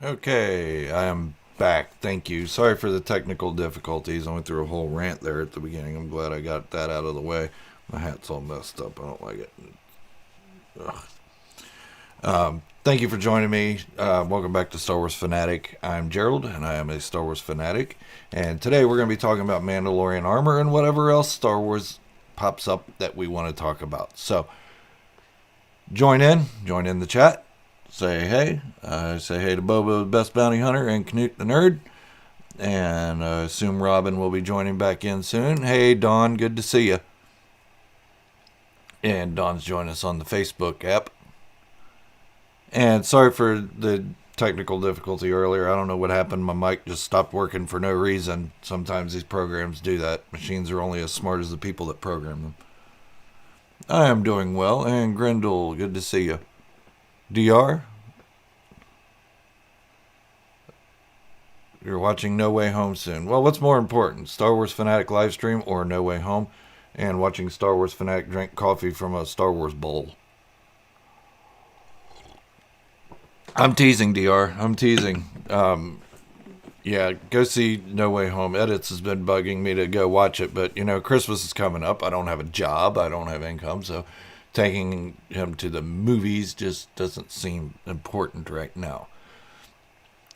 Okay, I am back. Thank you. Sorry for the technical difficulties. I went through a whole rant there at the beginning. I'm glad I got that out of the way. My hat's all messed up. I don't like it. Ugh. Thank you for joining me. Welcome back to Star Wars Fanatic. I'm Gerald, and I am a Star Wars fanatic. And today we're going to be talking about Mandalorian armor and whatever else Star Wars pops up that we want to talk about. So, join in the chat. Say hey. Say hey to Bobo, the best bounty hunter, and Knut the nerd. And assume Robin will be joining back in soon. Hey, Dawn, good to see you. And Dawn's joining us on the Facebook app. And sorry for the technical difficulty earlier. I don't know what happened. My mic just stopped working for no reason. Sometimes these programs do that. Machines are only as smart as the people that program them. I am doing well. And Grendel, good to see you. DR, you're watching No Way Home soon. Well, what's more important, Star Wars Fanatic live stream or No Way Home? And watching Star Wars Fanatic drink coffee from a Star Wars bowl. I'm teasing, DR. I'm teasing. Yeah, go see No Way Home. Edits has been bugging me to go watch it, but Christmas is coming up. I don't have a job. I don't have income, so taking him to the movies just doesn't seem important right now.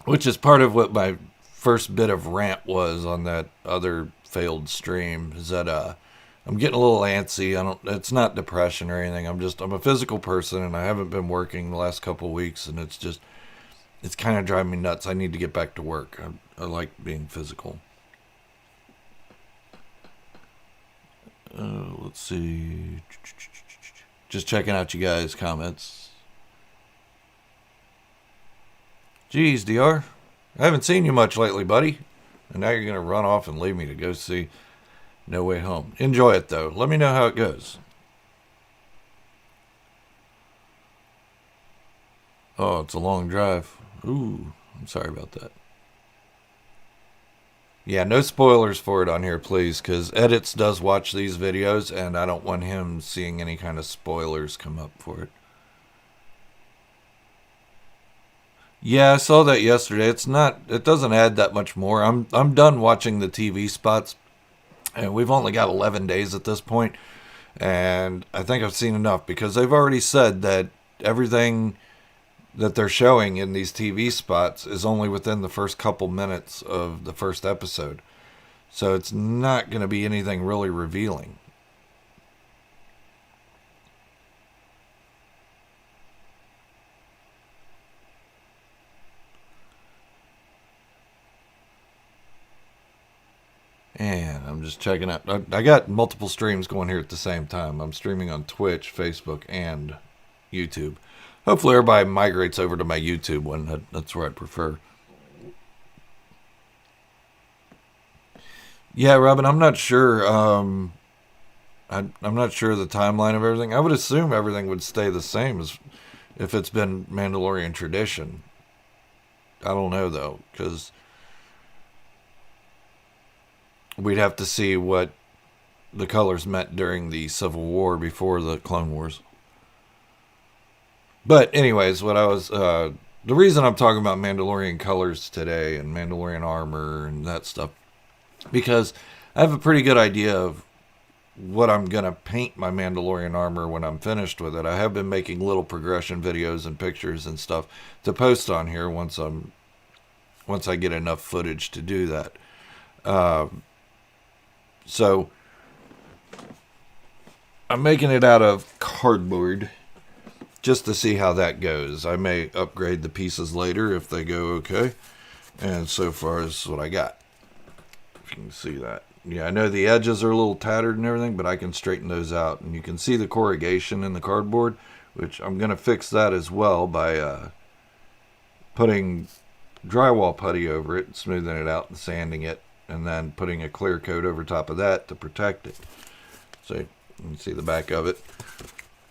Which is part of what my first bit of rant was on that other failed stream, is that I'm getting a little antsy. It's not depression or anything. I'm a physical person, and I haven't been working the last couple of weeks, and it's kind of driving me nuts. I need to get back to work. I like being physical. Let's see. Just checking out you guys' comments. Geez, DR, I haven't seen you much lately, buddy. And now you're going to run off and leave me to go see No Way Home. Enjoy it, though. Let me know how it goes. Oh, it's a long drive. Ooh, I'm sorry about that. Yeah, no spoilers for it on here, please, because Edits does watch these videos, and I don't want him seeing any kind of spoilers come up for it. Yeah, I saw that yesterday. It doesn't add that much more. I'm done watching the TV spots, and we've only got 11 days at this point, and I think I've seen enough because they've already said that everything that they're showing in these TV spots is only within the first couple minutes of the first episode. So it's not going to be anything really revealing. And I'm just checking out. I got multiple streams going here at the same time. I'm streaming on Twitch, Facebook, and YouTube. Hopefully everybody migrates over to my YouTube one. That's where I'd prefer. Yeah, Robin, I'm not sure. I'm not sure of the timeline of everything. I would assume everything would stay the same as if it's been Mandalorian tradition. I don't know, though, because we'd have to see what the colors meant during the Civil War before the Clone Wars. But anyways, the reason I'm talking about Mandalorian colors today and Mandalorian armor and that stuff, because I have a pretty good idea of what I'm going to paint my Mandalorian armor when I'm finished with it. I have been making little progression videos and pictures and stuff to post on here once I get enough footage to do that. So I'm making it out of cardboard just to see how that goes. I may upgrade the pieces later if they go okay. And so far, this is what I got. If you can see that. Yeah, I know the edges are a little tattered and everything, but I can straighten those out. And you can see the corrugation in the cardboard, which I'm going to fix that as well by putting drywall putty over it, smoothing it out and sanding it, and then putting a clear coat over top of that to protect it. So you can see the back of it.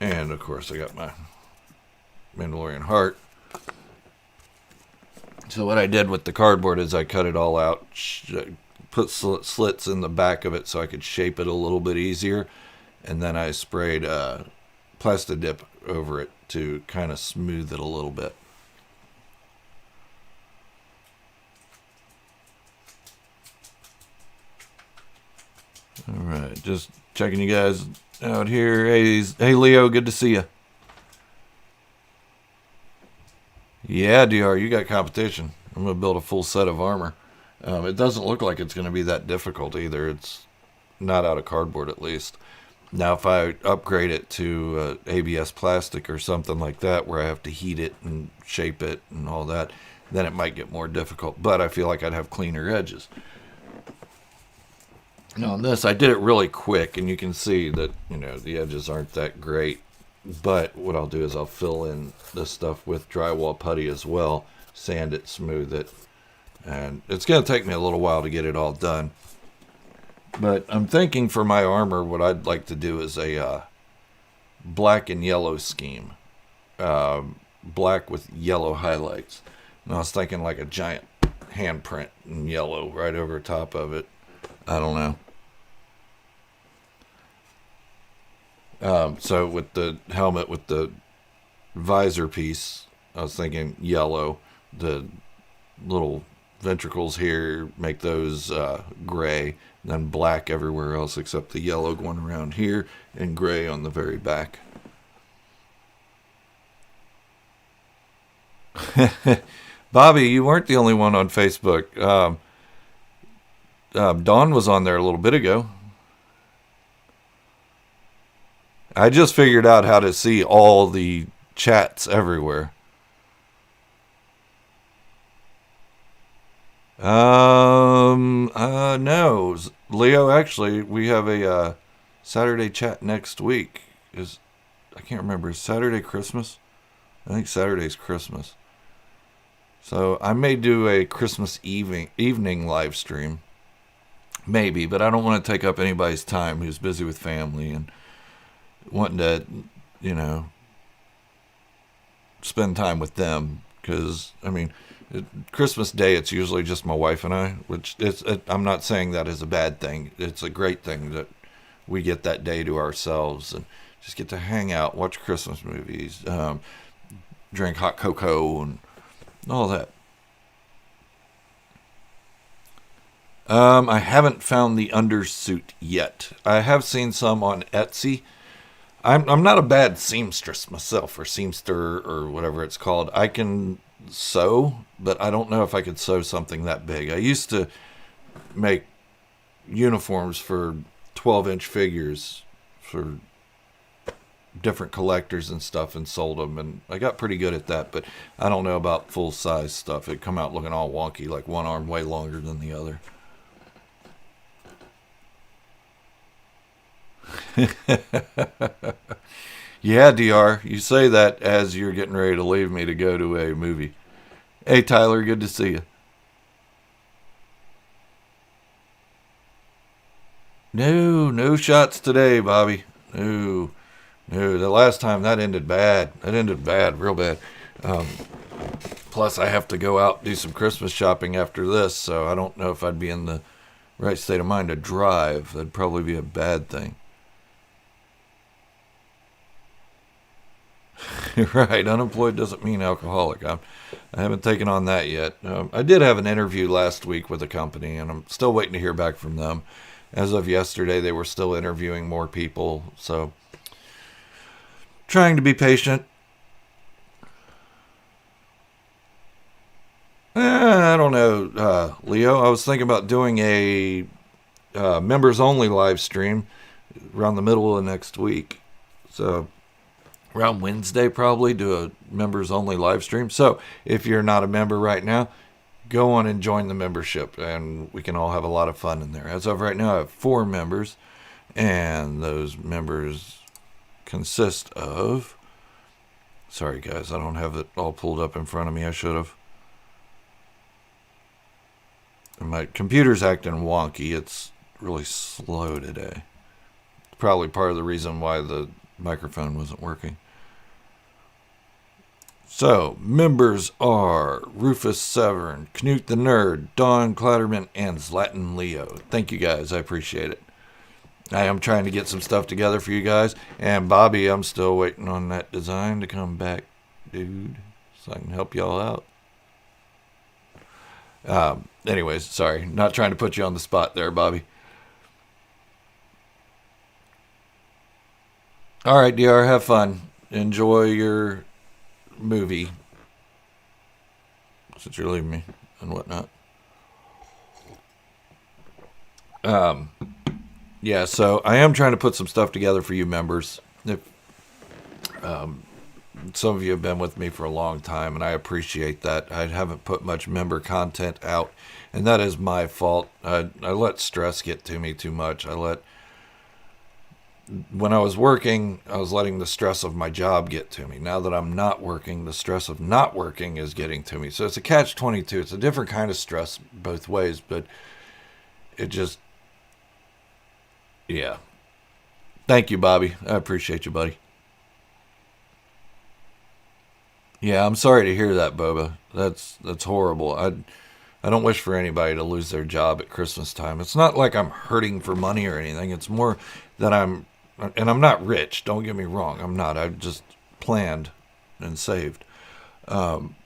And, of course, I got my Mandalorian heart. So what I did with the cardboard is I cut it all out, put slits in the back of it so I could shape it a little bit easier, and then I sprayed Plastidip over it to kind of smooth it a little bit. All right, just checking you guys out here. Hey, Leo, good to see you. Yeah, DR, you got competition. I'm going to build a full set of armor. It doesn't look like it's going to be that difficult either. It's not out of cardboard, at least. Now, if I upgrade it to ABS plastic or something like that, where I have to heat it and shape it and all that, then it might get more difficult. But I feel like I'd have cleaner edges. Now, on this, I did it really quick, and you can see that, the edges aren't that great. But what I'll do is I'll fill in this stuff with drywall putty as well, sand it, smooth it, and it's going to take me a little while to get it all done. But I'm thinking for my armor, what I'd like to do is a black and yellow scheme. Black with yellow highlights. And I was thinking like a giant handprint in yellow right over top of it. I don't know. So with the helmet, with the visor piece, I was thinking yellow. The little ventricles here, make those gray. And then black everywhere else except the yellow going around here and gray on the very back. Bobby, you weren't the only one on Facebook. Dawn was on there a little bit ago. I just figured out how to see all the chats everywhere. No, Leo. Actually, we have a Saturday chat next week. I can't remember. Is Saturday Christmas? I think Saturday's Christmas. So I may do a Christmas evening live stream, maybe. But I don't want to take up anybody's time who's busy with family and wanting to, spend time with them. Because Christmas Day, it's usually just my wife and I, which I'm not saying that is a bad thing. It's a great thing that we get that day to ourselves and just get to hang out, watch Christmas movies, drink hot cocoa and all that. I haven't found the undersuit yet. I have seen some on Etsy. I'm not a bad seamstress myself, or seamster, or whatever it's called. I can sew, but I don't know if I could sew something that big. I used to make uniforms for 12-inch figures for different collectors and stuff and sold them, and I got pretty good at that, but I don't know about full-size stuff. It'd come out looking all wonky, like one arm way longer than the other. Yeah, DR, you say that as you're getting ready to leave me to go to a movie. Hey, Tyler, good to see you. No shots today, Bobby. No, the last time that ended bad. That ended bad, real bad. Plus, I have to go out and do some Christmas shopping after this, so I don't know if I'd be in the right state of mind to drive. That'd probably be a bad thing. Right, unemployed doesn't mean alcoholic. I haven't taken on that yet. I did have an interview last week with a company, and I'm still waiting to hear back from them. As of yesterday, they were still interviewing more people, so trying to be patient. I don't know, Leo. I was thinking about doing a members-only live stream around the middle of next week. So around Wednesday, probably, do a members-only live stream. So if you're not a member right now, go on and join the membership, and we can all have a lot of fun in there. As of right now, I have 4 members, and those members consist of... Sorry, guys, I don't have it all pulled up in front of me. I should have. My computer's acting wonky. It's really slow today. Probably part of the reason why the microphone wasn't working. So, members are Rufus Severn, Knut the Nerd, Don Clatterman, and Zlatan Leo. Thank you guys. I appreciate it. I am trying to get some stuff together for you guys. And Bobby, I'm still waiting on that design to come back, dude, so I can help y'all out. Anyways, sorry. Not trying to put you on the spot there, Bobby. All right, DR, have fun. Enjoy your movie since you're leaving me and whatnot. Um, yeah, so I am trying to put some stuff together for you members. If some of you have been with me for a long time, and I appreciate that. I haven't put much member content out, and that is my fault. I let stress get to me too much. When I was working, I was letting the stress of my job get to me. Now that I'm not working, the stress of not working is getting to me. So it's a catch-22. It's a different kind of stress both ways, but it just, yeah. Thank you, Bobby. I appreciate you, buddy. Yeah, I'm sorry to hear that, Boba. That's horrible. I don't wish for anybody to lose their job at Christmas time. It's not like I'm hurting for money or anything. It's more that and I'm not rich. Don't get me wrong. I'm not. I've just planned and saved. Um,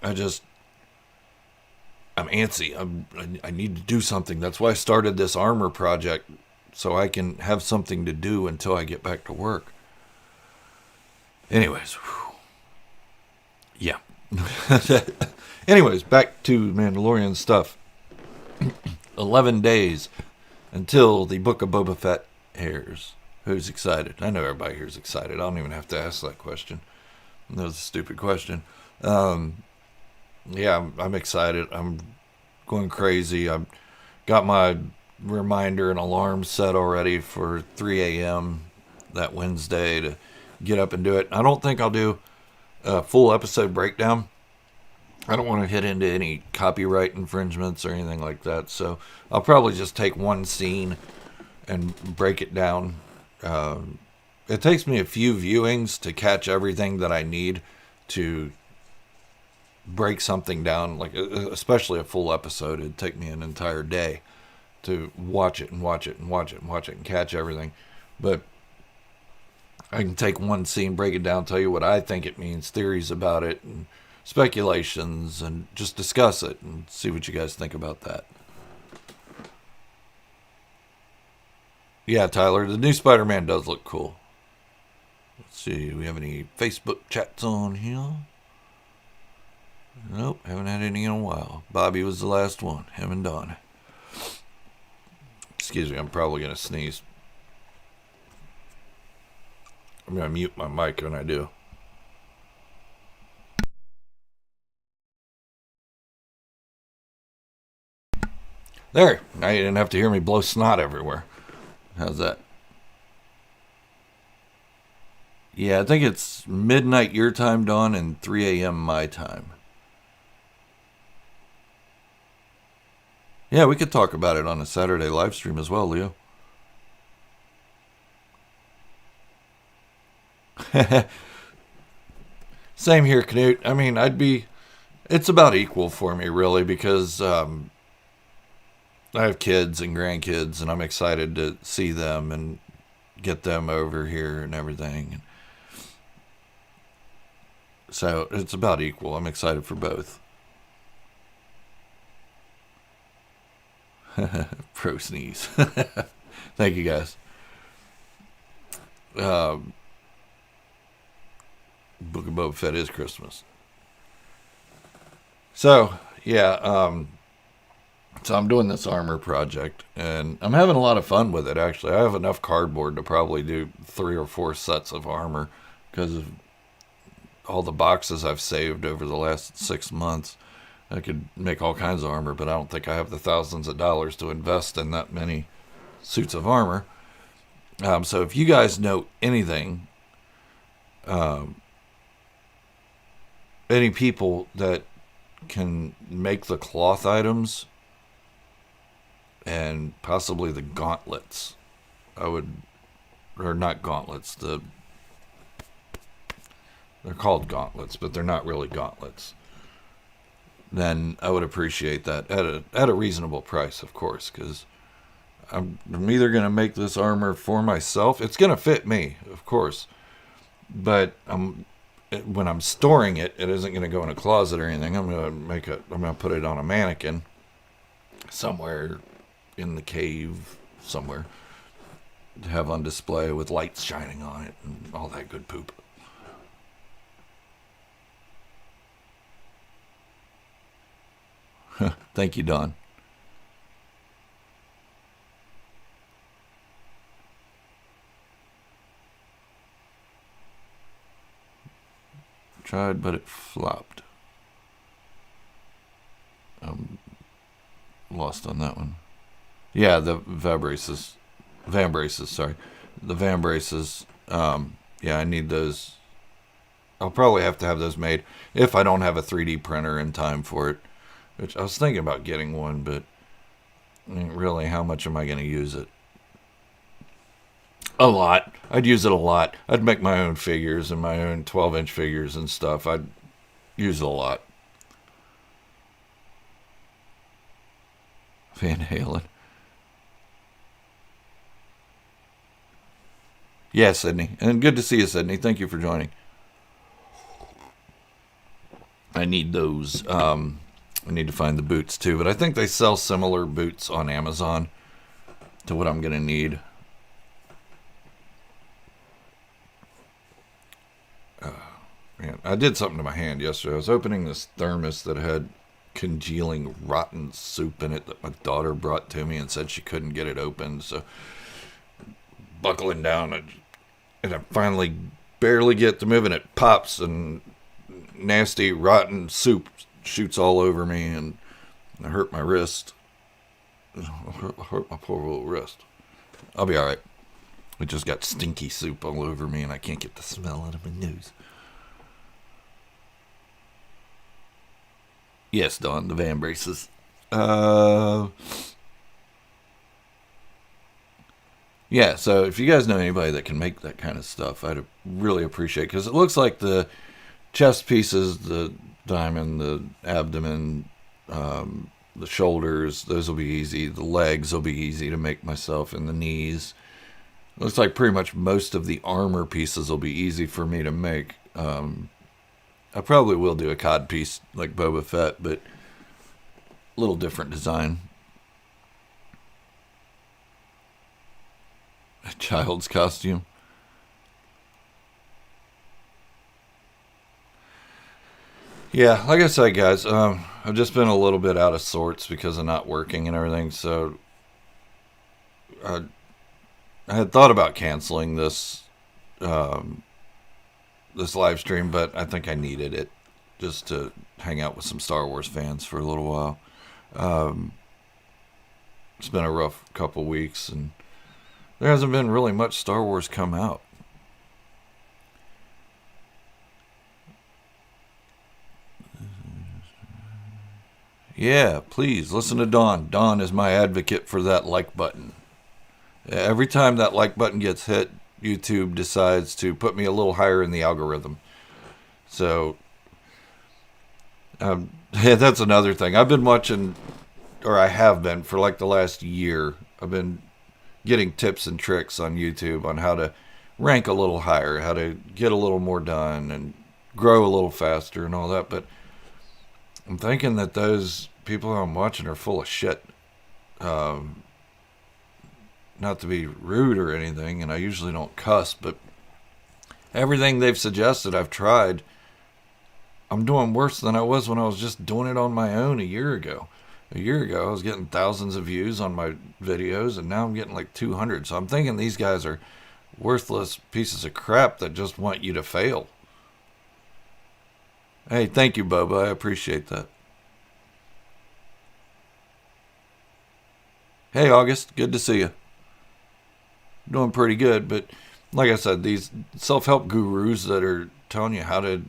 I just I'm antsy. I need to do something. That's why I started this armor project so I can have something to do until I get back to work. Anyways, whew. Yeah. Anyways, back to Mandalorian stuff. 11 days until the Book of Boba Fett airs. Who's excited? I know everybody here is excited. I don't even have to ask that question. That was a stupid question. Yeah, I'm excited. I'm going crazy. I've got my reminder and alarm set already for 3 a.m. that Wednesday to get up and do it. I don't think I'll do a full episode breakdown. I don't want to hit into any copyright infringements or anything like that. So I'll probably just take one scene and break it down. It takes me a few viewings to catch everything that I need to break something down, like especially a full episode. It'd take me an entire day to watch it and watch it and watch it and watch it and catch everything. But I can take one scene, break it down, tell you what I think it means, theories about it, and speculations, and just discuss it and see what you guys think about that. Yeah, Tyler, the new Spider-Man does look cool. Let's see, do we have any Facebook chats on here? Nope, haven't had any in a while. Bobby was the last one, him and Don. Excuse me, I'm probably going to sneeze. I'm going to mute my mic when I do. There, now you didn't have to hear me blow snot everywhere. How's that? Yeah, I think it's midnight your time, Dawn, and 3 a.m. my time. Yeah, we could talk about it on a Saturday live stream as well, Leo. Same here, Knut. I mean, it's about equal for me, really, because I have kids and grandkids, and I'm excited to see them and get them over here and everything. So it's about equal. I'm excited for both. Pro sneeze. Thank you, guys. Book of Boba Fett is Christmas. So, yeah, so I'm doing this armor project, and I'm having a lot of fun with it, actually. I have enough cardboard to probably do 3 or 4 sets of armor because of all the boxes I've saved over the last 6 months. I could make all kinds of armor, but I don't think I have the thousands of dollars to invest in that many suits of armor. So if you guys know anything, any people that can make the cloth items and possibly the gauntlets, or not gauntlets, they're called gauntlets, but they're not really gauntlets, then I would appreciate that at a reasonable price, of course, because I'm either going to make this armor for myself. It's going to fit me, of course, but when I'm storing it, it isn't going to go in a closet or anything. I'm going to put it on a mannequin somewhere in the cave somewhere. to have on display with lights shining on it and all that good poop. Thank you, Don. Tried, but it flopped. I'm lost on that one. Yeah, the van braces, sorry. The van braces, yeah, I need those. I'll probably have to have those made if I don't have a 3D printer in time for it. Which I was thinking about getting one, but I mean, really, how much am I going to use it? A lot. I'd use it a lot. I'd make my own figures and my own 12-inch figures and stuff. I'd use it a lot. Van Halen. Yeah, Sydney. And good to see you, Sydney. Thank you for joining. I need those. I need to find the boots too, but I think they sell similar boots on Amazon to what I'm going to need. Man, I did something to my hand yesterday. I was opening this thermos that had congealing rotten soup in it that my daughter brought to me and said she couldn't get it open. So buckling down and I finally barely get to move and it pops and nasty rotten soup shoots all over me and I hurt my wrist. I hurt my poor little wrist. I'll be alright. It just got stinky soup all over me and I can't get the smell out of my nose. Yes, Don, the van braces. Yeah, so if you guys know anybody that can make that kind of stuff, I'd really appreciate it. Because it looks like the chest pieces, the diamond, the abdomen, the shoulders, those will be easy. The legs will be easy to make myself, and the knees. Looks like pretty much most of the armor pieces will be easy for me to make. I probably will do a cod piece like Boba Fett, but a little different design. A child's costume. Yeah, like I said, guys, I've just been a little bit out of sorts because of not working and everything. So I had thought about canceling this this live stream, but I think I needed it just to hang out with some Star Wars fans for a little while. It's been a rough couple weeks, and there hasn't been really much Star Wars come out. Yeah, please listen to Don. Don is my advocate for that like button. Every time that like button gets hit, YouTube decides to put me a little higher in the algorithm. So, yeah, that's another thing. I've been watching, or I have been for like the last year. I've been getting tips and tricks on YouTube on how to rank a little higher, how to get a little more done, and grow a little faster and all that. But I'm thinking that those people I'm watching are full of shit. Not to be rude or anything, and I usually don't cuss, but everything they've suggested I've tried. I'm doing worse than I was when I was just doing it on my own a year ago. A year ago, I was getting thousands of views on my videos, and now I'm getting like 200. So I'm thinking these guys are worthless pieces of crap that just want you to fail. Hey, thank you, Boba. I appreciate that. Hey, August. Good to see you. Doing pretty good, but like I said, these self-help gurus that are telling you how to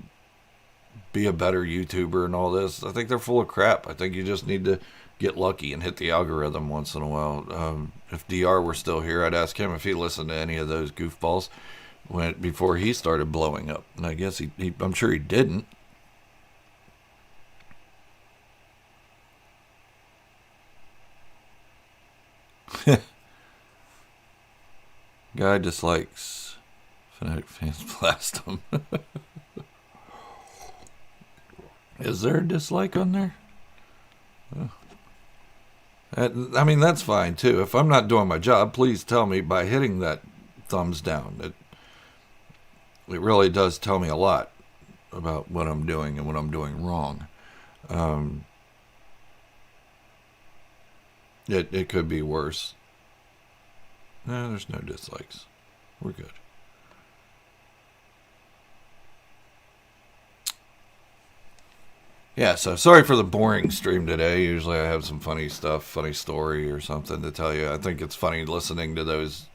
be a better YouTuber and all this, I think they're full of crap. I think you just need to get lucky and hit the algorithm once in a while. If DR were still here, I'd ask him if he listened to any of those goofballs before he started blowing up. And I guess I'm sure he didn't. Guy dislikes Fanatic fans blast him. Is there a dislike on there? Oh. I mean, that's fine too. If I'm not doing my job, please tell me by hitting that thumbs down. It really does tell me a lot about what I'm doing and what I'm doing wrong. It could be worse. No, there's no dislikes. We're good. Yeah, so sorry for the boring stream today. Usually I have some funny stuff, funny story or something to tell you. I think it's funny listening to those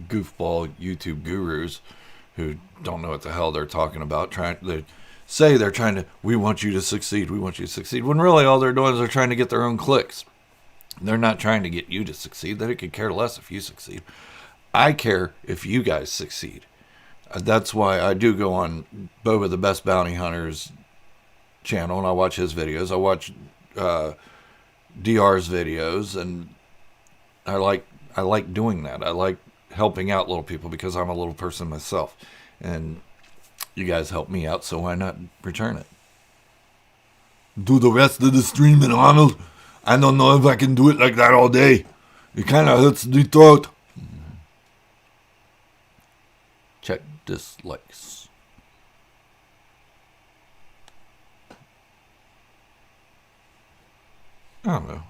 goofball YouTube gurus who don't know what the hell they're talking about. They say they're trying to, we want you to succeed, we want you to succeed, when really all they're doing is they're trying to get their own clicks. They're not trying to get you to succeed. They could care less if you succeed. I care if you guys succeed. That's why I do go on Boba the Best Bounty Hunters channel and I watch his videos. I watch DR's videos, and I like doing that. I like helping out little people because I'm a little person myself, and you guys help me out, so why not return it? Do the rest of the streaming, Arnold. I don't know if I can do it like that all day. It kind of hurts the throat. Check dislikes. I don't know.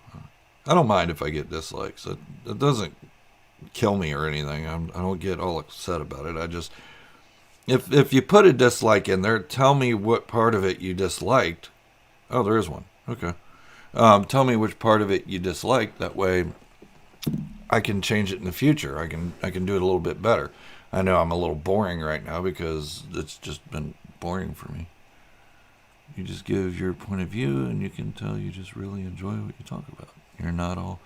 I don't mind if I get dislikes. It doesn't kill me or anything. I don't get all upset about it. I just, if you put a dislike in there, tell me what part of it you disliked. Oh, there is one. Okay. Tell me which part of it you disliked. That way, I can change it in the future. I can do it a little bit better. I know I'm a little boring right now because it's just been boring for me. You just give your point of view, and you can tell you just really enjoy what you talk about. You're not all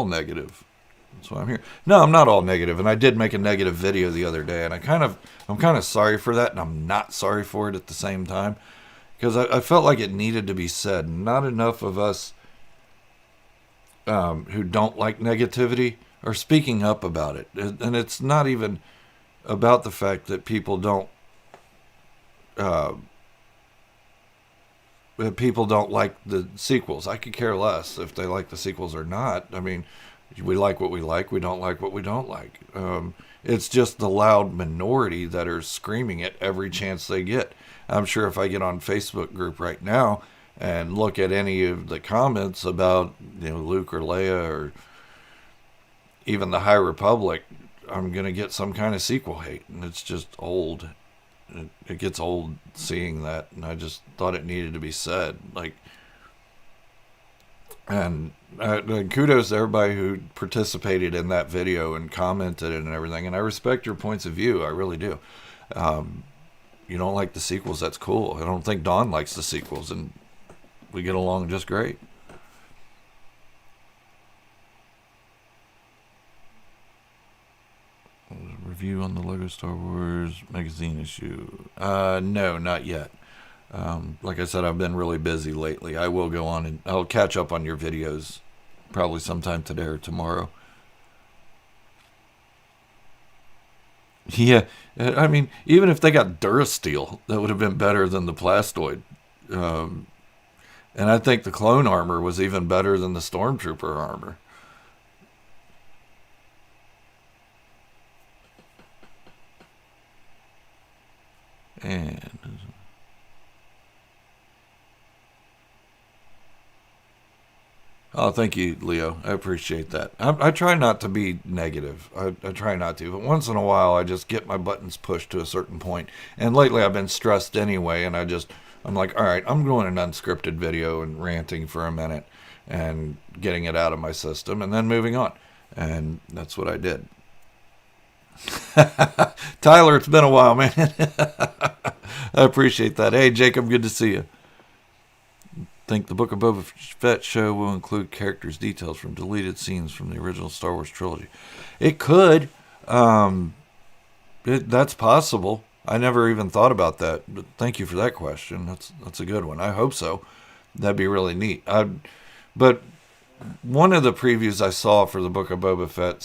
negative. That's why I'm here. No, I'm not all negative, and I did make a negative video the other day, and I'm kind of sorry for that, and I'm not sorry for it at the same time, because I felt like it needed to be said. Not enough of us who don't like negativity are speaking up about it, and it's not even about the fact that people don't like the sequels. I could care less if they like the sequels or not. I mean, we like what we like. We don't like what we don't like. It's just the loud minority that are screaming it every chance they get. I'm sure if I get on Facebook group right now and look at any of the comments about, Luke or Leia or even the High Republic, I'm going to get some kind of sequel hate. And it's just old. It gets old seeing that, and I just thought it needed to be said. And kudos to everybody who participated in that video and commented and everything. And I respect your points of view. I really do. You don't like the sequels, that's cool. I don't think Dawn likes the sequels, and we get along just great. Review on the Lego Star Wars magazine issue. No, not yet. Like I said, I've been really busy lately. I will go on and I'll catch up on your videos probably sometime today or tomorrow. Yeah, I mean, even if they got Durasteel, that would have been better than the Plastoid. And I think the clone armor was even better than the Stormtrooper armor. And oh, thank you, Leo. I appreciate that. I try not to be negative. I try not to. But once in a while, I just get my buttons pushed to a certain point. And lately, I've been stressed anyway. And I'm like, all right, I'm doing an unscripted video and ranting for a minute and getting it out of my system and then moving on. And that's what I did. Tyler, it's been a while, man. I appreciate that. Hey, Jacob, good to see you. Think the Book of Boba Fett show will include characters' details from deleted scenes from the original Star Wars trilogy. It could. That's possible. I never even thought about that. But thank you for that question. That's a good one. I hope so. That'd be really neat. But one of the previews I saw for the Book of Boba Fett,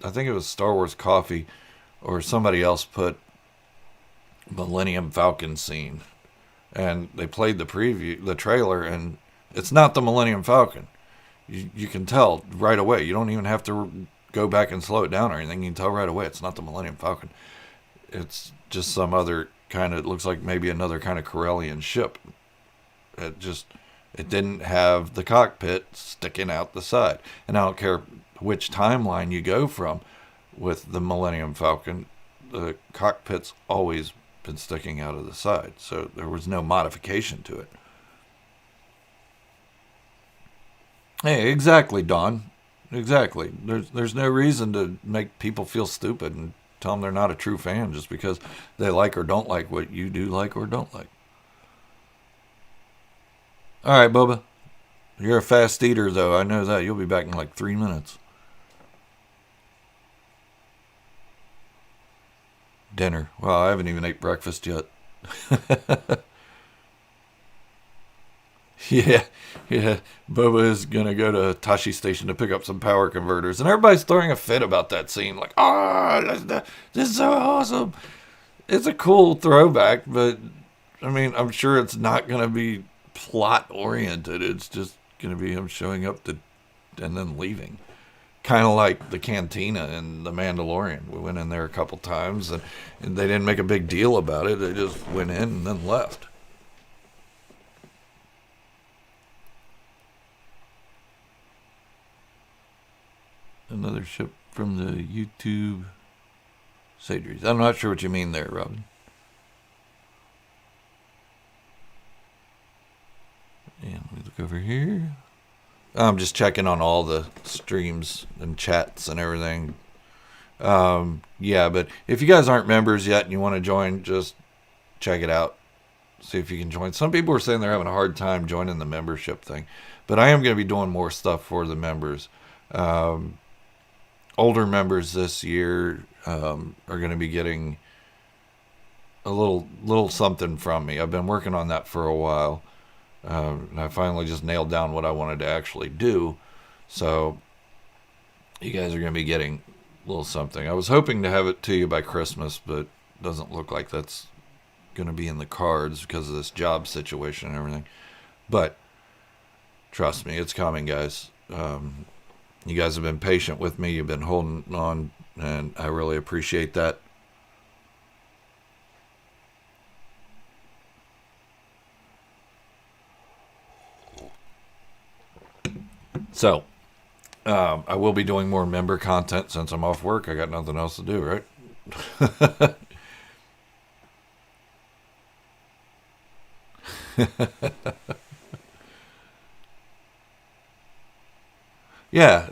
I think it was Star Wars Coffee or somebody else put Millennium Falcon scene, and they played the trailer, and it's not the Millennium Falcon. You can tell right away. You don't even have to go back and slow it down or anything. You can tell right away it's not the Millennium Falcon. It's just some other kind of, it looks like maybe another kind of Corellian ship. It didn't have the cockpit sticking out the side. And I don't care which timeline you go from with the Millennium Falcon, the cockpit's always been sticking out of the side. So there was no modification to it. Hey, exactly, Don. Exactly. There's no reason to make people feel stupid and tell them they're not a true fan just because they like or don't like what you do like or don't like. All right, Bubba. You're a fast eater, though. I know that. You'll be back in like 3 minutes. Dinner. Well, I haven't even ate breakfast yet. Yeah, yeah. Bubba is going to go to Tashi Station to pick up some power converters. And everybody's throwing a fit about that scene. Like, this is so awesome. It's a cool throwback, but, I mean, I'm sure it's not going to be plot-oriented. It's just going to be him showing up and then leaving. Kind of like the cantina in The Mandalorian. We went in there a couple times, and they didn't make a big deal about it. They just went in and then left. Another ship from the YouTube Sadries. I'm not sure what you mean there, Robin. And we look over here. I'm just checking on all the streams and chats and everything. Yeah, but if you guys aren't members yet and you want to join, just check it out. See if you can join. Some people are saying they're having a hard time joining the membership thing. But I am going to be doing more stuff for the members. Older members this year are going to be getting a little something from me. I've been working on that for a while. And I finally just nailed down what I wanted to actually do. So you guys are going to be getting a little something. I was hoping to have it to you by Christmas, but it doesn't look like that's going to be in the cards because of this job situation and everything. But trust me, it's coming, guys. You guys have been patient with me. You've been holding on, and I really appreciate that. So, I will be doing more member content since I'm off work. I got nothing else to do, right? Yeah,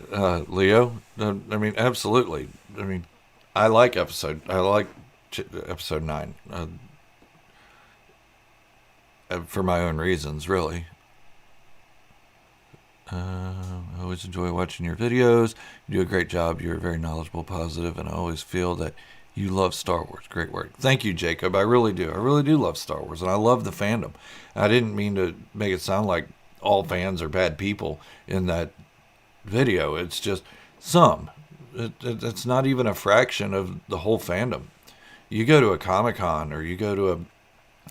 Leo. I mean, absolutely. I mean, I like episode 9 for my own reasons, really. I always enjoy watching your videos. You do a great job. You're very knowledgeable, positive, and I always feel that you love Star Wars. Great work. Thank you, Jacob. I really do. I really do love Star Wars, and I love the fandom. I didn't mean to make it sound like all fans are bad people in that video. It's just some. It's not even a fraction of the whole fandom. You go to a Comic-Con or you go to a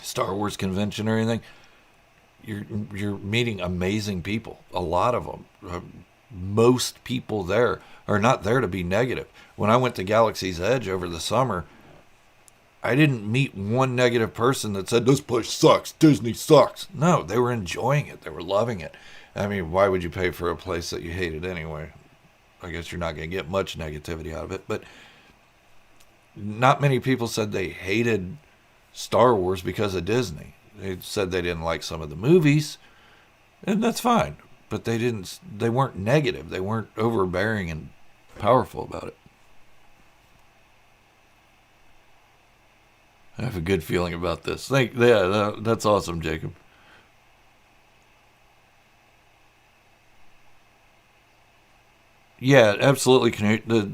Star Wars convention or anything, you're meeting amazing people. A lot of them. Most people there are not there to be negative. When I went to Galaxy's Edge over the summer, I didn't meet one negative person that said, this place sucks, Disney sucks. No, they were enjoying it. They were loving it. I mean, why would you pay for a place that you hated anyway? I guess you're not going to get much negativity out of it. But not many people said they hated Star Wars because of Disney. They said they didn't like some of the movies, and that's fine. But they weren't negative. They weren't overbearing and powerful about it. I have a good feeling about this. That's awesome, Jacob. Yeah, absolutely. The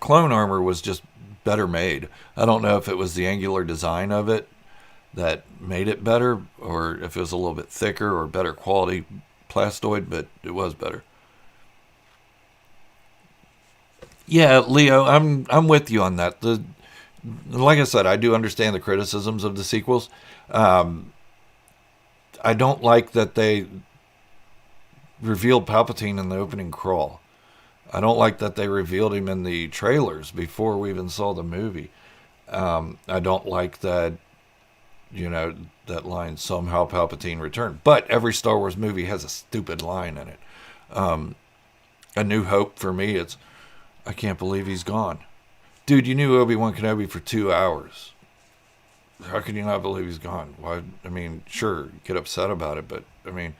clone armor was just better made. I don't know if it was the angular design of it that made it better, or if it was a little bit thicker or better quality plastoid, but it was better. Yeah, Leo, I'm with you on that. Like I said, I do understand the criticisms of the sequels. I don't like that revealed Palpatine in the opening crawl. I don't like that they revealed him in the trailers before we even saw the movie. I don't like that, that line, somehow Palpatine returned. But every Star Wars movie has a stupid line in it. A New Hope, for me, it's, I can't believe he's gone. Dude, you knew Obi-Wan Kenobi for 2 hours. How can you not believe he's gone? Why? I mean, sure, get upset about it, but, I mean,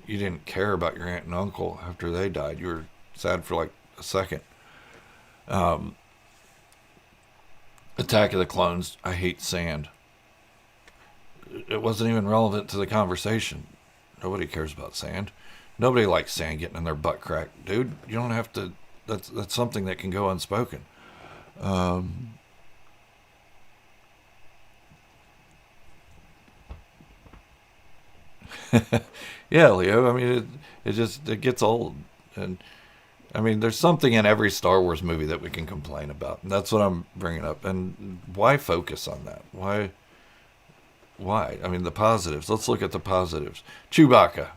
you didn't care about your aunt and uncle after they died. You were sad for like a second. Attack of the Clones, I hate sand. It wasn't even relevant to the conversation. Nobody cares about sand. Nobody likes sand getting in their butt crack. Dude, you don't have to, that's something that can go unspoken. Yeah, Leo. I mean, it gets old, and I mean, there's something in every Star Wars movie that we can complain about, and that's what I'm bringing up. And why focus on that? Why? Why? I mean, the positives. Let's look at the positives. Chewbacca.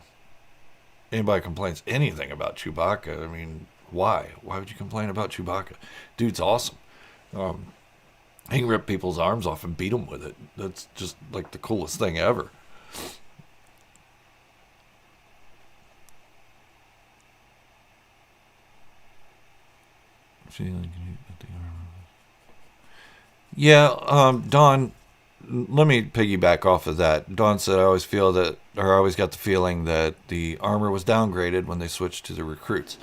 Anybody complains anything about Chewbacca? I mean, why? Why would you complain about Chewbacca? Dude's awesome. He can rip people's arms off and beat them with it. That's just like the coolest thing ever. Yeah, Dawn, let me piggyback off of that. Dawn said, I always got the feeling that the armor was downgraded when they switched to the recruits.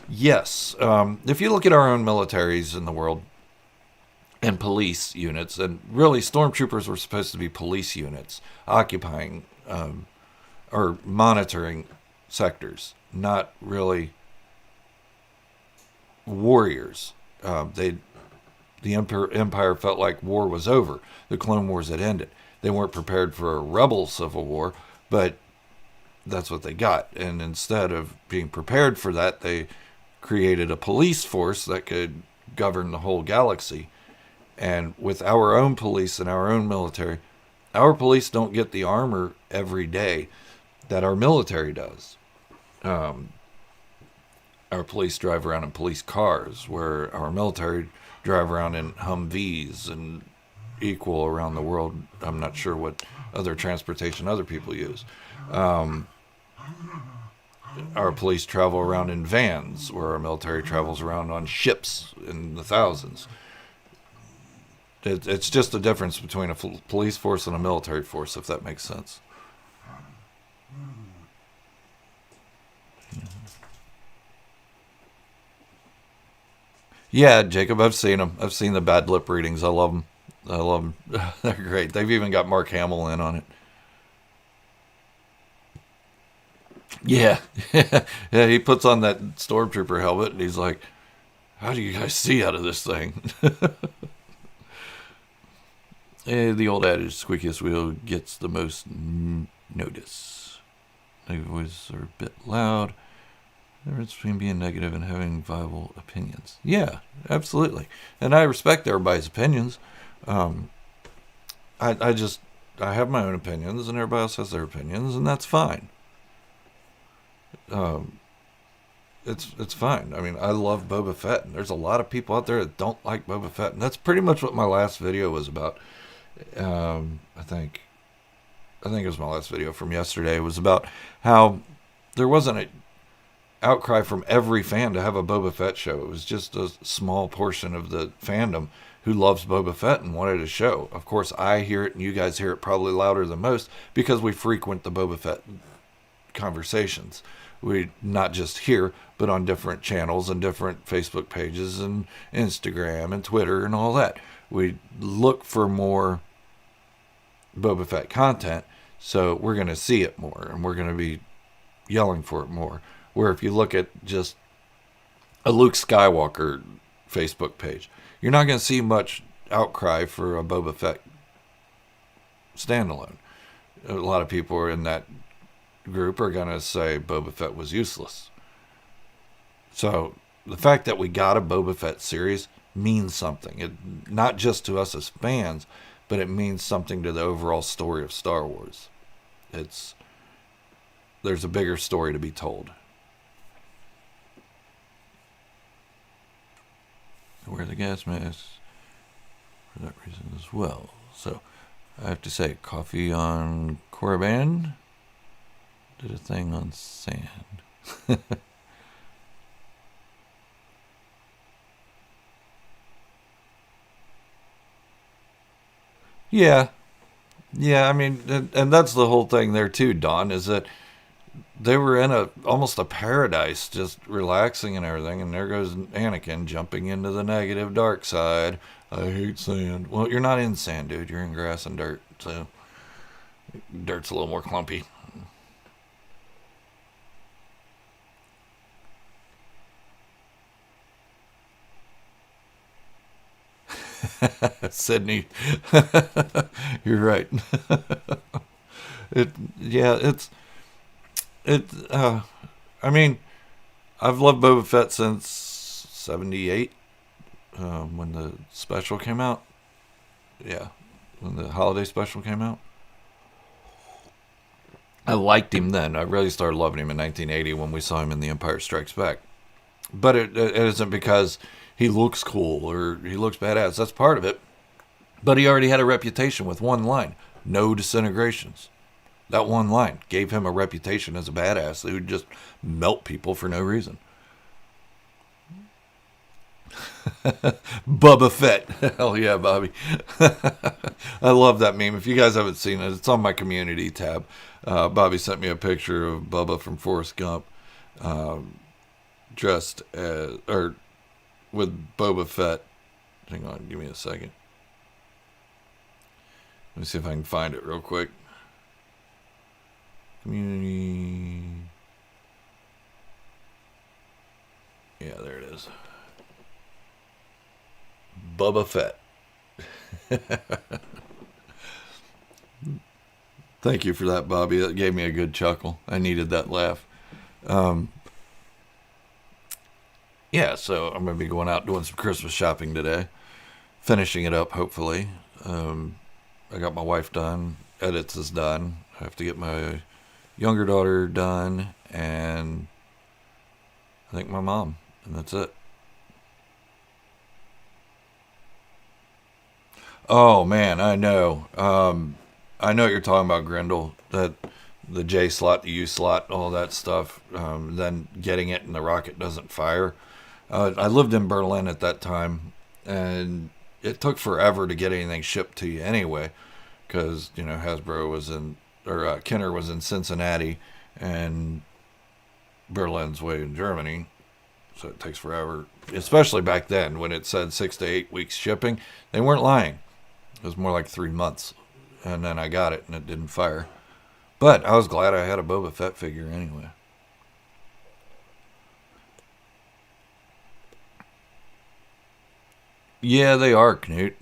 Yes, if you look at our own militaries in the world and police units, and really stormtroopers were supposed to be police units occupying or monitoring sectors, not really warriors. The Empire felt like war was over. The Clone Wars had ended. They weren't prepared for a rebel civil war, but that's what they got. And instead of being prepared for that, they created a police force that could govern the whole galaxy. And with our own police and our own military, our police don't get the armor every day that our military does. Our police drive around in police cars, where our military drive around in Humvees and equal around the world. I'm not sure what other transportation other people use. Our police travel around in vans, where our military travels around on ships in the thousands. It's just the difference between a police force and a military force, if that makes sense. Yeah, Jacob, I've seen them. I've seen the bad lip readings. I love them. I love them. They're great. They've even got Mark Hamill in on it. Yeah. Yeah, he puts on that stormtrooper helmet and he's like, how do you guys see out of this thing? The old adage, squeakiest wheel gets the most notice. Negative voices are a bit loud. The difference between being negative and having viable opinions. Yeah, absolutely. And I respect everybody's opinions. I have my own opinions, and everybody else has their opinions, and that's fine. It's fine. I mean, I love Boba Fett, and there's a lot of people out there that don't like Boba Fett, and that's pretty much what my last video was about. I think it was my last video from yesterday. It was about how there wasn't an outcry from every fan to have a Boba Fett show. It was just a small portion of the fandom who loves Boba Fett and wanted a show. Of course, I hear it and you guys hear it probably louder than most because we frequent the Boba Fett conversations. We not just here, but on different channels and different Facebook pages and Instagram and Twitter and all that. We look for more Boba Fett content, so we're going to see it more and we're going to be yelling for it more. Where if you look at just a Luke Skywalker Facebook page, you're not going to see much outcry for a Boba Fett standalone. A lot of people in that group are going to say Boba Fett was useless. So the fact that we got a Boba Fett series means something. It, not just to us as fans, but it means something to the overall story of Star Wars. There's a bigger story to be told. wear the gas mask for that reason as well. So I have to say, Coffee on Korriban did a thing on sand. Yeah, yeah. I mean, and that's the whole thing there too, Don. Is that they were in a almost a paradise, just relaxing and everything, and there goes Anakin jumping into the negative dark side. I hate sand. Well, you're not in sand, dude. You're in grass and dirt, so dirt's a little more clumpy. Sydney, you're right. it, yeah, it. I mean, I've loved Boba Fett since '78, when the special came out. Yeah, when the holiday special came out. I liked him then. I really started loving him in 1980 when we saw him in The Empire Strikes Back. But it isn't because he looks cool or he looks badass. That's part of it. But he already had a reputation with one line: no disintegrations. That one line gave him a reputation as a badass who would just melt people for no reason. Bubba Fett. Hell yeah, Bobby. I love that meme. If you guys haven't seen it, it's on my community tab. Bobby sent me a picture of Bubba from Forrest Gump, dressed as, or with Boba Fett. Hang on, give me a second. Let me see if I can find it real quick. Community. Yeah, there it is. Bubba Fett. Thank you for that, Bobby. That gave me a good chuckle. I needed that laugh. Yeah, so I'm going to be going out doing some Christmas shopping today. Finishing it up, hopefully. I got my wife done. Edits is done. I have to get my younger daughter done. And I think my mom. And that's it. Oh, man, I know. I know what you're talking about, Grendel. That the J slot, the U slot, all that stuff. Then getting it and the rocket doesn't fire. I lived in Berlin at that time, and it took forever to get anything shipped to you anyway, because Hasbro was in, or Kenner was in Cincinnati, and Berlin's way in Germany, so it takes forever. Especially back then when it said 6 to 8 weeks shipping, they weren't lying. It was more like 3 months, and then I got it and it didn't fire. But I was glad I had a Boba Fett figure anyway. Yeah, they are, Knut.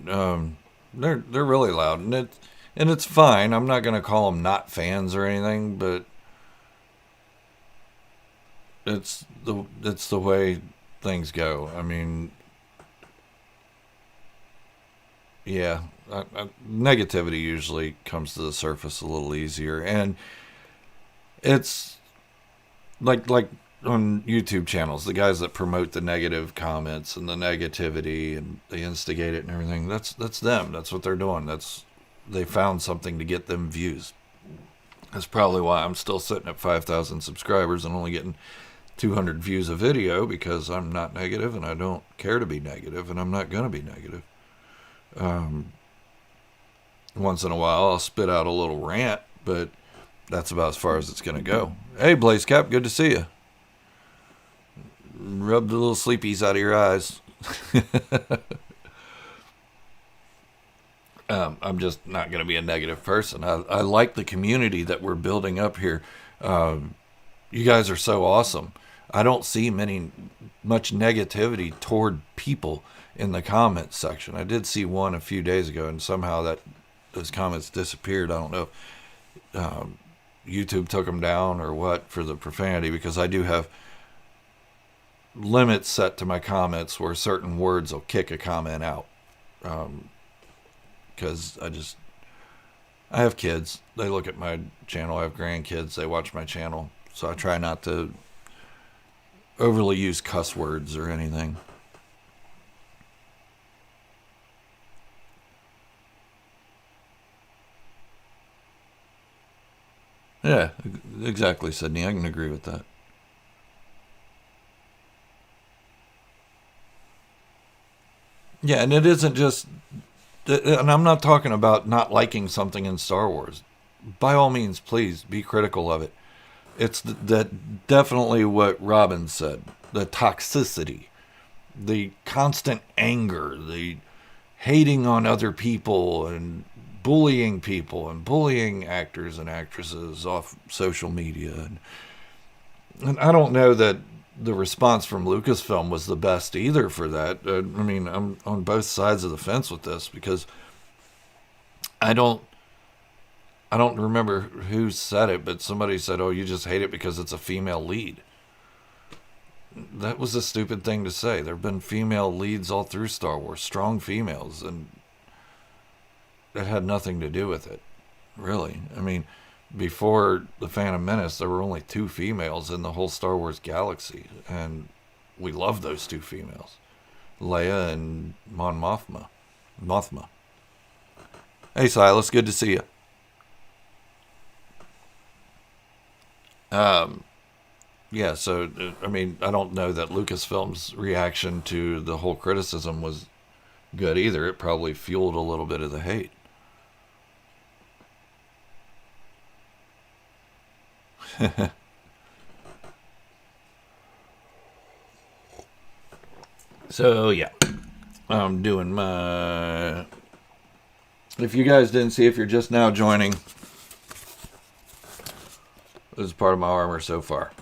They're really loud, and it's fine. I'm not gonna call them not fans or anything, but it's the way things go. I mean, yeah, negativity usually comes to the surface a little easier, and it's like on YouTube channels, the guys that promote the negative comments and the negativity and they instigate it and everything. That's them. That's what they're doing. They found something to get them views. That's probably why I'm still sitting at 5,000 subscribers and only getting 200 views a video, because I'm not negative and I don't care to be negative, and I'm not gonna be negative. Once in a while, I'll spit out a little rant, but that's about as far as it's gonna go. Hey, Blaze Cap, good to see you. Rub the little sleepies out of your eyes. I'm just not going to be a negative person. I like the community that we're building up here. You guys are so awesome. I don't see much negativity toward people in the comments section. I did see one a few days ago, and somehow those comments disappeared. I don't know if YouTube took them down or what for the profanity, because I do have limits set to my comments where certain words will kick a comment out. Because I have kids. They look at my channel. I have grandkids. They watch my channel. So I try not to overly use cuss words or anything. Yeah, exactly, Sydney. I can agree with that. Yeah, and it isn't just, and I'm not talking about not liking something in Star Wars. By all means, please be critical of it. It's that definitely what Robin said, the toxicity, the constant anger, the hating on other people and bullying actors and actresses off social media. And I don't know that the response from Lucasfilm was the best either for that. I mean, I'm on both sides of the fence with this because I don't I don't remember who said it, but somebody said, "Oh, you just hate it because it's a female lead." That was a stupid thing to say. There have been female leads all through Star Wars, strong females, and it had nothing to do with it, really. I mean, before The Phantom Menace, there were only two females in the whole Star Wars galaxy, and we love those two females, Leia and Mon Mothma. Mothma. Hey, Silas, good to see you. Um, yeah, so I mean, I don't know that Lucasfilm's reaction to the whole criticism was good either. It probably fueled a little bit of the hate. So yeah, I'm doing my. If you guys didn't see, if you're just now joining, this is part of my armor so far.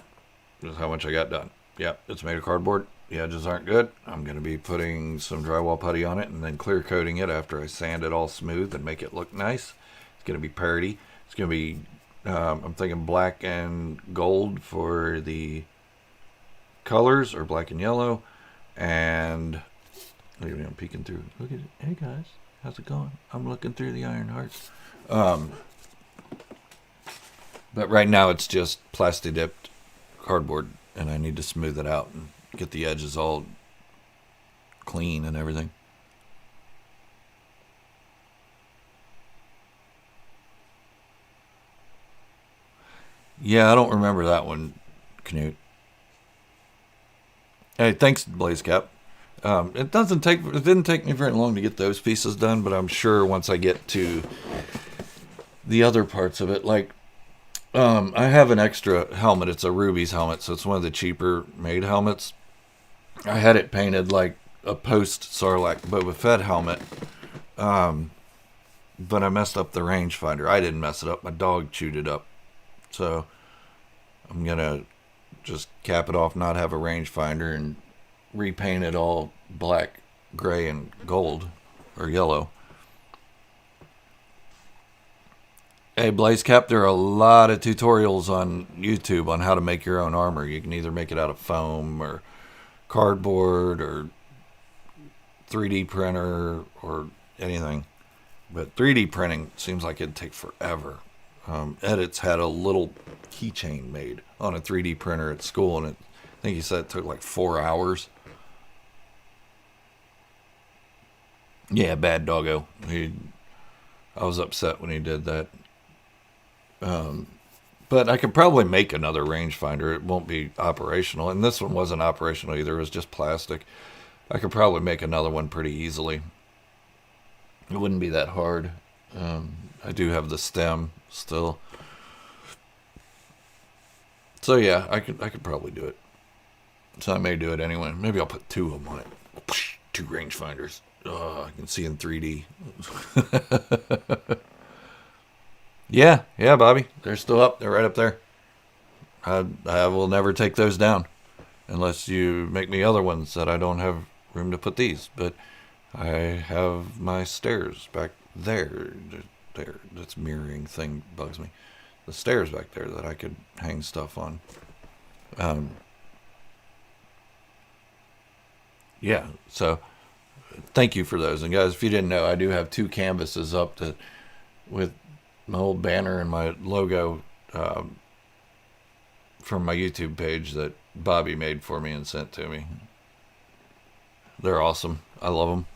This is how much I got done. Yep, it's made of cardboard. The edges aren't good. I'm going to be putting some drywall putty on it and then clear coating it after I sand it all smooth and make it look nice. It's going to be parity. It's going to be, I'm thinking black and gold for the colors, or black and yellow. And look at me, I'm peeking through. Look at it. Hey guys, how's it going? I'm looking through the Iron Hearts. Um, but right now it's just plasti dipped cardboard, and I need to smooth it out and get the edges all clean and everything. Yeah, I don't remember that one, Knut. Hey, thanks, Blaze Cap. It didn't take me very long to get those pieces done, but I'm sure once I get to the other parts of it, like I have an extra helmet. It's a Ruby's helmet, so it's one of the cheaper made helmets. I had it painted like a post Sarlacc Boba Fett helmet, um, but I messed up the rangefinder. I didn't mess it up. My dog chewed it up. So I'm gonna just cap it off, not have a rangefinder, and repaint it all black, gray, and gold or yellow. Hey, Blaze Cap, there are a lot of tutorials on YouTube on how to make your own armor. You can either make it out of foam or cardboard or 3D printer or anything. But 3D printing seems like it'd take forever. Edits had a little keychain made on a 3D printer at school, and I think he said it took like 4 hours. Yeah, bad doggo. I was upset when he did that. But I could probably make another rangefinder. It won't be operational, and this one wasn't operational either. It was just plastic. I could probably make another one pretty easily. It wouldn't be that hard. I do have the stem still, so yeah, I could probably do it. So I may do it anyway. Maybe I'll put two of them on it. Two rangefinders. Oh, I can see in 3D. Yeah, yeah, Bobby. They're still up. They're right up there. I will never take those down unless you make me other ones that I don't have room to put these. But I have my stairs back there. There, this mirroring thing bugs me. The stairs back there that I could hang stuff on. Um, yeah, so thank you for those. And guys, if you didn't know, I do have two canvases up that with my old banner and my logo from my YouTube page that Bobby made for me and sent to me. They're awesome. I love them.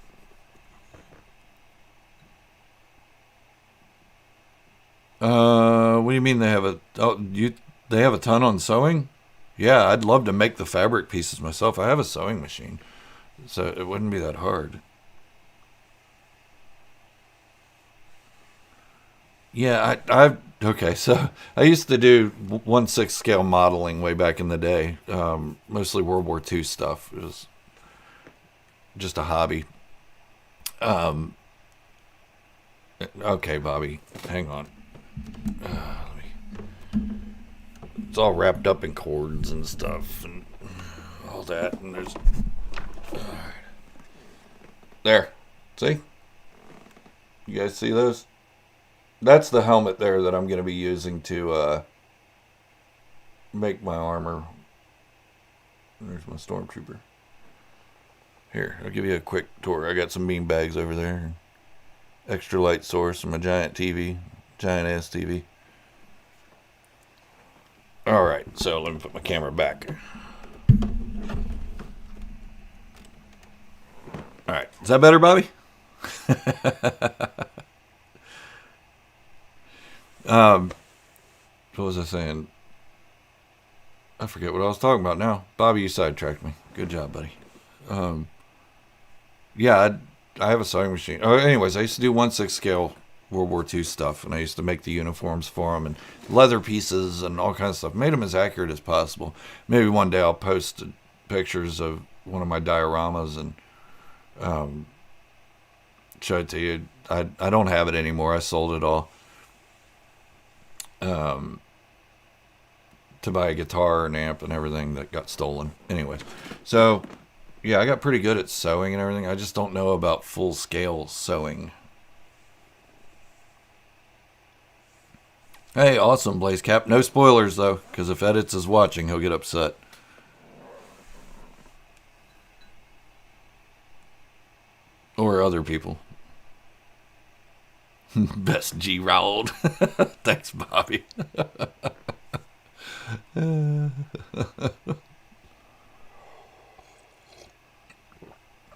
What do you mean they have a? Oh, they have a ton on sewing. Yeah, I'd love to make the fabric pieces myself. I have a sewing machine, so it wouldn't be that hard. Yeah, I okay. So I used to do 1/6 scale modeling way back in the day, mostly World War II stuff. It was just a hobby. Um, okay, Bobby, hang on. It's all wrapped up in cords and stuff and all that. And there's there. See? You guys see those? That's the helmet there that I'm going to be using to make my armor. There's my stormtrooper. Here, I'll give you a quick tour. I got some bean bags over there. Extra light source and my giant TV. Giant ass TV. Alright, so let me put my camera back. Alright, is that better, Bobby? What was I saying? I forget what I was talking about now. Bobby, you sidetracked me. Good job, buddy. Um, yeah, I have a sewing machine. Oh, anyways, I used to do 1/6 scale World War II stuff, and I used to make the uniforms for them and leather pieces and all kinds of stuff. Made them as accurate as possible. Maybe one day I'll post pictures of one of my dioramas and um, show it to you. I don't have it anymore. I sold it all um, to buy a guitar and amp and everything that got stolen. Anyways, so yeah, I got pretty good at sewing and everything. I just don't know about full scale sewing. Hey, awesome, Blaze Cap. No spoilers, though, because if Edits is watching, he'll get upset. Or other people. Best G Rolled. Thanks, Bobby.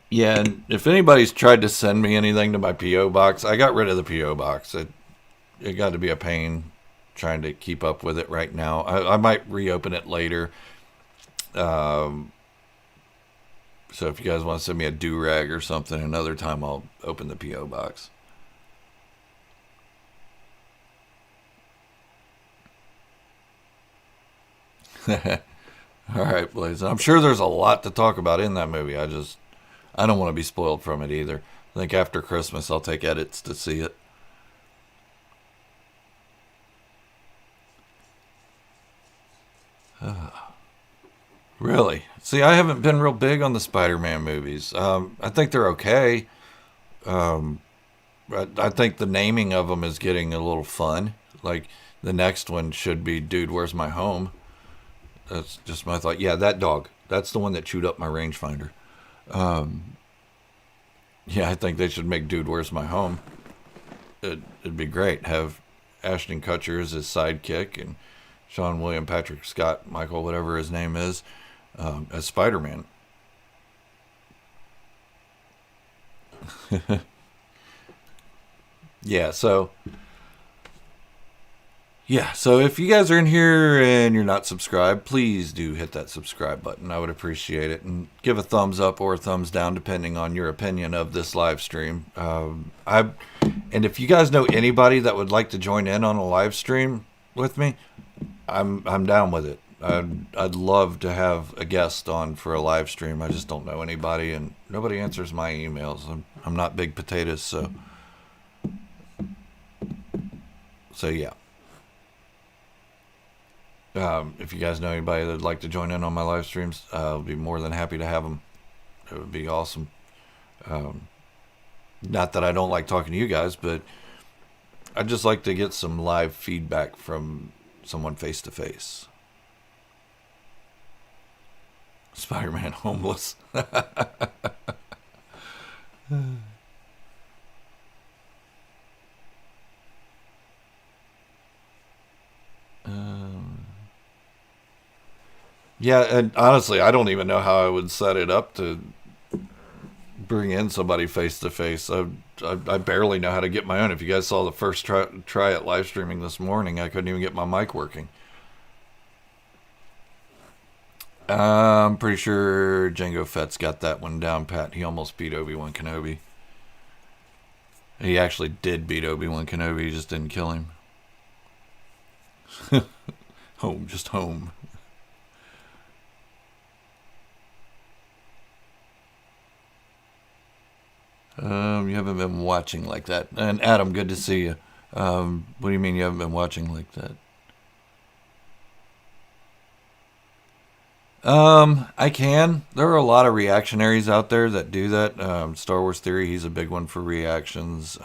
Yeah, and if anybody's tried to send me anything to my P.O. box, I got rid of the P.O. box. It got to be a pain trying to keep up with it right now. I might reopen it later. Um, so if you guys want to send me a do-rag or something, another time I'll open the P.O. box. All right, Blaze. I'm sure there's a lot to talk about in that movie. I don't want to be spoiled from it either. I think after Christmas I'll take Edits to see it. Really? See, I haven't been real big on the Spider-Man movies. I think they're okay. Um, I think the naming of them is getting a little fun. Like the next one should be "Dude, Where's My Home?" That's just my thought. Yeah, that dog. That's the one that chewed up my rangefinder. Um, yeah, I think they should make "Dude, Where's My Home?" It'd be great. Have Ashton Kutcher as his sidekick and Sean William Patrick Scott Michael whatever his name is as Spider-Man. Yeah, so if you guys are in here and you're not subscribed, please do hit that subscribe button. I would appreciate it, and give a thumbs up or a thumbs down depending on your opinion of this live stream. And if you guys know anybody that would like to join in on a live stream with me, I'm down with it. I'd love to have a guest on for a live stream. I just don't know anybody, and nobody answers my emails. I'm not big potatoes, so yeah. If you guys know anybody that'd like to join in on my live streams, I'll be more than happy to have them. It would be awesome. Um, Not that I don't like talking to you guys, but I'd just like to get some live feedback from someone face to face. Spider-Man homeless. um, yeah, and honestly, I don't even know how I would set it up to bring in somebody face to face. I barely know how to get my own. If you guys saw the first try at live streaming this morning, I couldn't even get my mic working. I'm pretty sure Jango Fett's got that one down pat. He almost beat Obi-Wan Kenobi. He actually did beat Obi-Wan Kenobi. He just didn't kill him. Home, just home. You haven't been watching like that. And Adam, good to see you. What do you mean you haven't been watching like that? I can. There are a lot of reactionaries out there that do that. Star Wars Theory, he's a big one for reactions.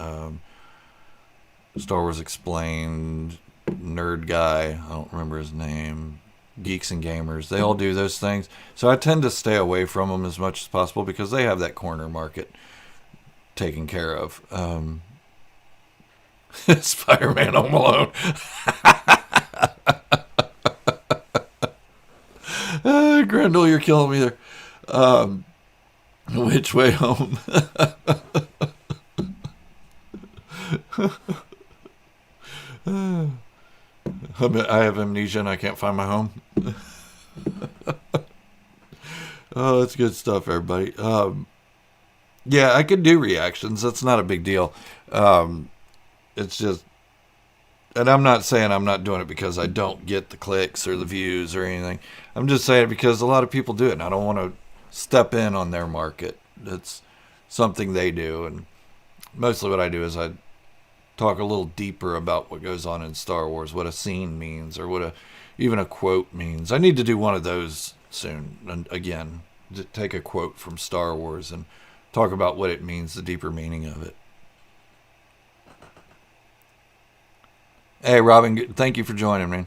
Star Wars Explained, Nerd Guy, I don't remember his name. Geeks and Gamers, they all do those things. So I tend to stay away from them as much as possible because they have that corner market taken care of. Spider-Man Home Alone. Grendel, you're killing me there. Which way home? I have amnesia and I can't find my home. Oh, that's good stuff, everybody. Yeah, I could do reactions. That's not a big deal. It's just, and I'm not saying I'm not doing it because I don't get the clicks or the views or anything. I'm just saying it because a lot of people do it, and I don't want to step in on their market. It's something they do, and mostly what I do is I talk a little deeper about what goes on in Star Wars, what a scene means, or what even a quote means. I need to do one of those soon, and again, to take a quote from Star Wars and talk about what it means, the deeper meaning of it. Hey, Robin, thank you for joining me.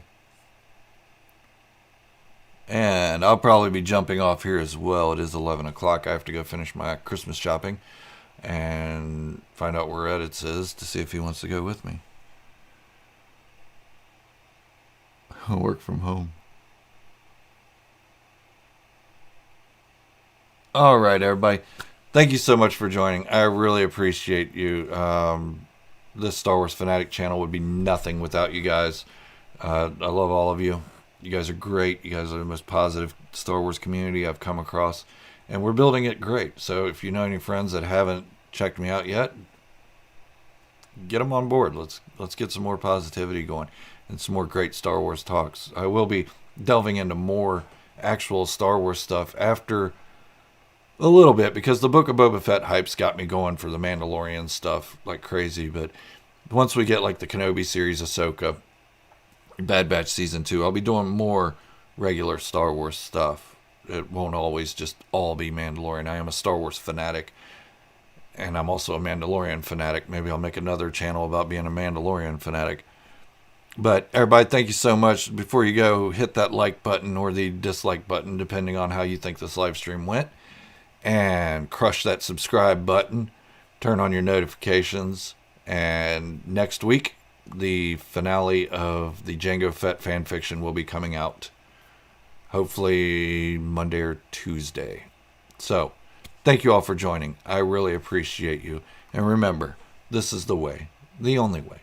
And I'll probably be jumping off here as well. It is 11 o'clock. I have to go finish my Christmas shopping and find out where Edits is to see if he wants to go with me. I'll work from home. All right, everybody. Thank you so much for joining. I really appreciate you. This Star Wars Fanatic channel would be nothing without you guys. I love all of you. You guys are great. You guys are the most positive Star Wars community I've come across. And we're building it great. So if you know any friends that haven't checked me out yet, get them on board. Let's get some more positivity going and some more great Star Wars talks. I will be delving into more actual Star Wars stuff after a little bit, because the Book of Boba Fett hype's got me going for the Mandalorian stuff like crazy. But once we get like the Kenobi series, Ahsoka, Bad Batch Season 2, I'll be doing more regular Star Wars stuff. It won't always just all be Mandalorian. I am a Star Wars fanatic, and I'm also a Mandalorian fanatic. Maybe I'll make another channel about being a Mandalorian fanatic. But everybody, thank you so much. Before you go, hit that like button or the dislike button, depending on how you think this live stream went. And crush that subscribe button. Turn on your notifications. And next week, the finale of the Jango Fett fanfiction will be coming out. Hopefully Monday or Tuesday. So, thank you all for joining. I really appreciate you. And remember, this is the way. The only way.